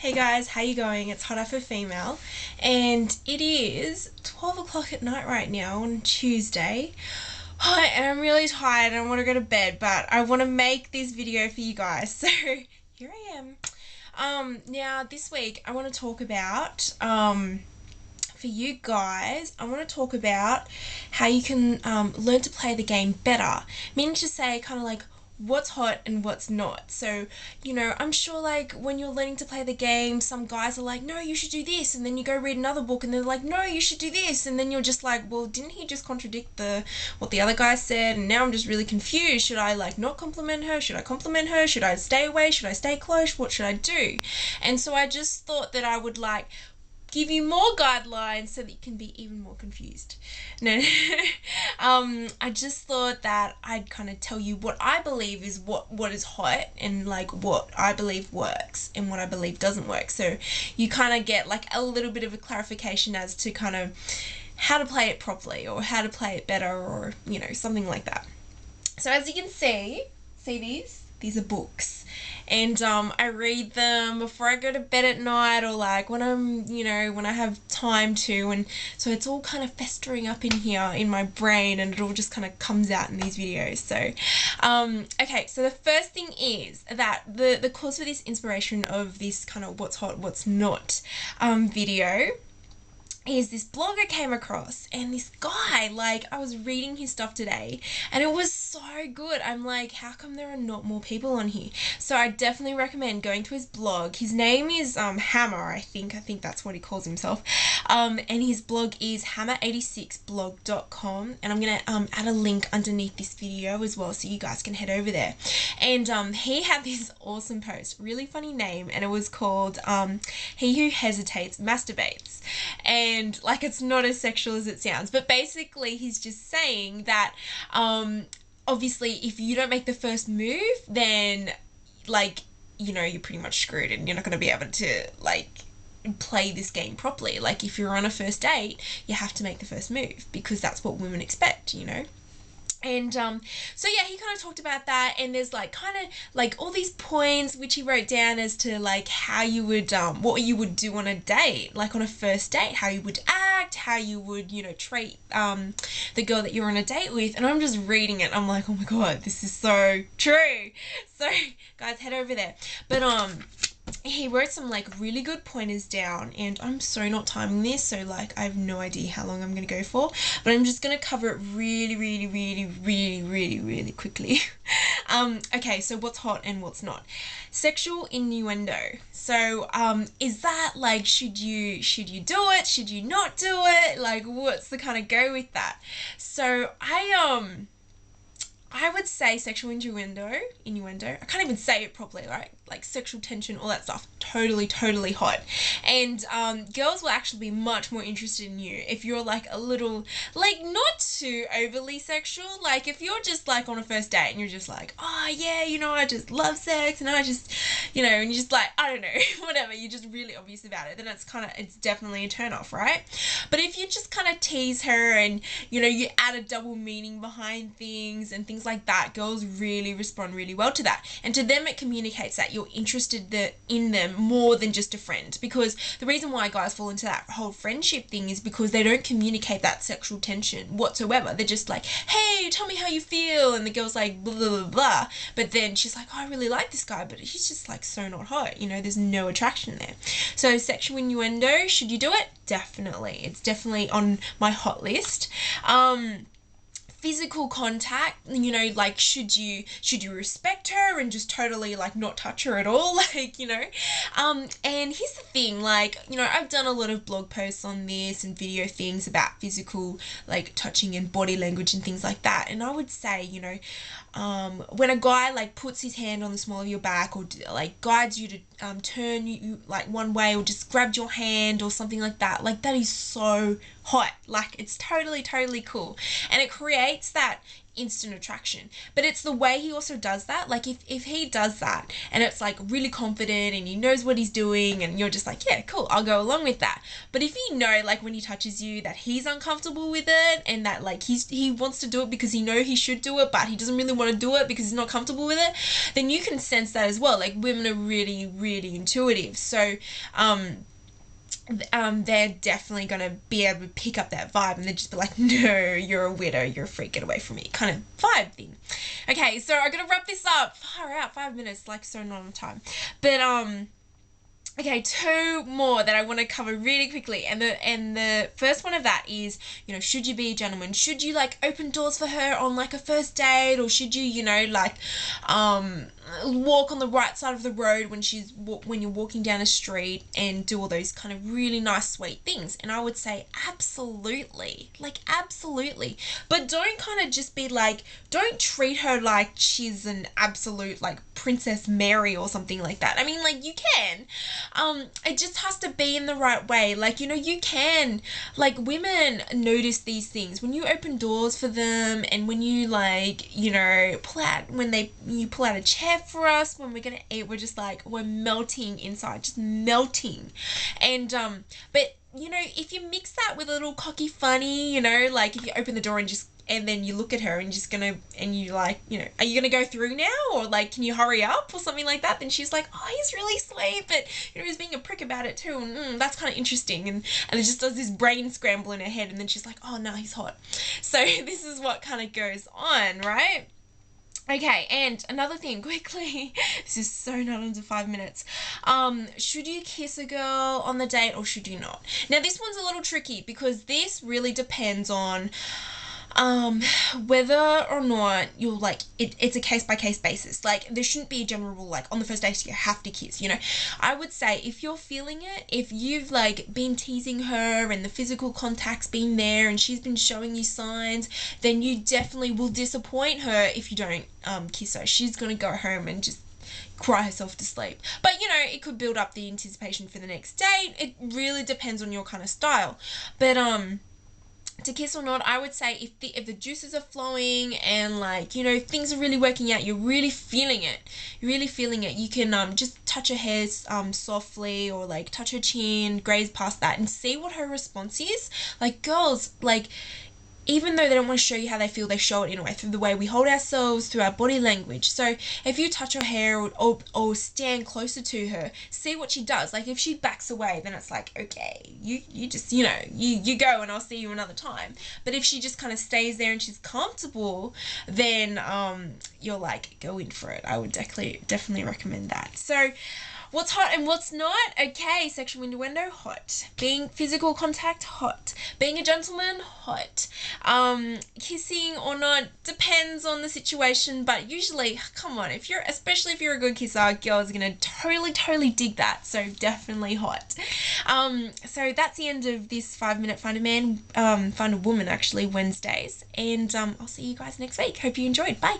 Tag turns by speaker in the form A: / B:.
A: Hey guys, how you going? It's Hot for Female, and it is 12 o'clock at night right now on Tuesday. Hi, and I'm really tired and I want to go to bed, but I want to make this video for you guys, so here I am. Now this week I want to talk about, for you guys, I want to talk about how you can learn to play the game better, meaning to say kind of like what's hot and what's not. So, I'm sure like when you're learning to play the game, some guys are like, no, you should do this, and then you go read another book and they're like, no, you should do this, and then you're just like, well, didn't he just contradict what the other guy said? And now I'm just really confused. Should I like not compliment her? Should I compliment her? Should I stay away? Should I stay close? What should I do? And so I just thought that I would like give you more guidelines so that you can be even more confused. No, I just thought that I'd kind of tell you what I believe is what is hot, and like what I believe works and what I believe doesn't work. So you kind of get like a little bit of a clarification as to kind of how to play it properly or how to play it better, or something like that. So as you can see these are books, and I read them before I go to bed at night, or like when when I have time to, and so it's all kind of festering up in here in my brain, and it all just kind of comes out in these videos. So okay, so the first thing is that the cause for this inspiration of this kind of what's hot, what's not video is this blog I came across, and this guy, like, I was reading his stuff today and it was so good. I'm like, how come there are not more people on here? So I definitely recommend going to his blog. His name is Hammer, I think that's what he calls himself, and his blog is hammer86blog.com, and I'm gonna add a link underneath this video as well so you guys can head over there. And he had this awesome post, really funny name, and it was called He Who Hesitates Masturbates. And like, it's not as sexual as it sounds, but basically he's just saying that obviously if you don't make the first move, then like you're pretty much screwed, and you're not going to be able to like play this game properly. Like, if you're on a first date, you have to make the first move because that's what women expect. And so yeah, he kind of talked about that, and there's like kind of like all these points which he wrote down as to like how you would what you would do on a date, like on a first date, how you would act, how you would treat the girl that you're on a date with. And I'm just reading it, I'm like, oh my god, this is so true. So guys, head over there. But he wrote some like really good pointers down, and I'm so not timing this, so like I have no idea how long I'm gonna go for, but I'm just gonna cover it really quickly. Okay, so what's hot and what's not? Sexual innuendo. So is that like, should you do it, should you not do it, like what's the kind of go with that? So I would say sexual innuendo, I can't even say it properly, right? Like sexual tension, all that stuff, totally hot. And girls will actually be much more interested in you if you're like a little, like, not too overly sexual. Like if you're just like on a first date and you're just like, oh yeah, I just love sex, and I just, and you're just like, I don't know, whatever, you're just really obvious about it, then it's definitely a turn off, right? But if you just kind of tease her and, you add a double meaning behind things and things like that, girls really respond really well to that. And to them, it communicates that you're interested in them more than just a friend. Because the reason why guys fall into that whole friendship thing is because they don't communicate that sexual tension whatsoever. They're just like, hey, tell me how you feel, and the girl's like blah blah blah, but then she's like, oh, I really like this guy, but he's just like so not hot, there's no attraction there. So sexual innuendo, should you do it? Definitely. It's definitely on my hot list. Physical contact, like should you respect her and just totally like not touch her at all, like, and here's the thing, like, I've done a lot of blog posts on this and video things about physical like touching and body language and things like that, and I would say, when a guy like puts his hand on the small of your back, or like guides you to turn you like one way, or just grabs your hand or something like that is so hot. Like, it's totally cool, and it creates that instant attraction. But it's the way he also does that. Like if he does that and it's like really confident and he knows what he's doing and you're just like, yeah, cool, I'll go along with that. But if you know, like when he touches you, that he's uncomfortable with it and that like he wants to do it because he know he should do it, but he doesn't really want to do it because he's not comfortable with it, then you can sense that as well. Like women are really, really intuitive. So they're definitely going to be able to pick up that vibe and they'll just be like, no, you're a weirdo, you're a freak, get away from me, kind of vibe thing. Okay, so I'm going to wrap this up. Far out, 5 minutes, like so not on time. But, okay, 2 more that I want to cover really quickly. And the first one of that is, you know, should you be a gentleman? Should you like open doors for her on like a first date, or should you, you know, like walk on the right side of the road when you're walking down a street and do all those kind of really nice sweet things? And I would say absolutely. Like absolutely. But don't kind of just be like, don't treat her like she's an absolute like Princess Mary or something like that. I mean, like you can. It just has to be in the right way. Like, you know, you can, like women notice these things when you open doors for them and when you like, you know, you pull out a chair for us when we're gonna eat, we're just like, we're melting inside, just melting. And but you know, if you mix that with a little cocky funny, you know, like if you open the door and then you look at her and you like, you know, are you gonna go through now, or like, can you hurry up or something like that? Then she's like, oh, he's really sweet, but you know, he's being a prick about it too, and that's kind of interesting, and it just does this brain scramble in her head, and then she's like, oh no, he's hot. So this is what kind of goes on, right? Okay, and another thing, quickly, this is so not under 5 minutes. Should you kiss a girl on the date or should you not? Now, this one's a little tricky because this really depends on whether or not you're like, it's a case by case basis. Like there shouldn't be a general rule like on the first date you have to kiss, you know. I would say if you're feeling it, if you've like been teasing her and the physical contact's been there and she's been showing you signs, then you definitely will disappoint her if you don't kiss her. She's gonna go home and just cry herself to sleep. But you know, it could build up the anticipation for the next date. It really depends on your kind of style. But to kiss or not, I would say if the juices are flowing and like, you know, things are really working out, you're really feeling it, you can just touch her hair softly, or like touch her chin, graze past that and see what her response is. Like girls, like even though they don't want to show you how they feel, they show it in a way through the way we hold ourselves, through our body language. So if you touch her hair or stand closer to her, see what she does. Like if she backs away, then it's like, okay, you just, you know, you go and I'll see you another time. But if she just kind of stays there and she's comfortable, then you're like, go in for it. I would definitely recommend that. So what's hot and what's not? Okay, sexual innuendo, hot. Being physical contact, hot. Being a gentleman, hot. Kissing or not depends on the situation, but usually, come on, especially if you're a good kisser, girls are gonna totally dig that. So definitely hot. So that's the end of this 5-minute Find a Man, Find a Woman actually Wednesdays, and I'll see you guys next week. Hope you enjoyed. Bye.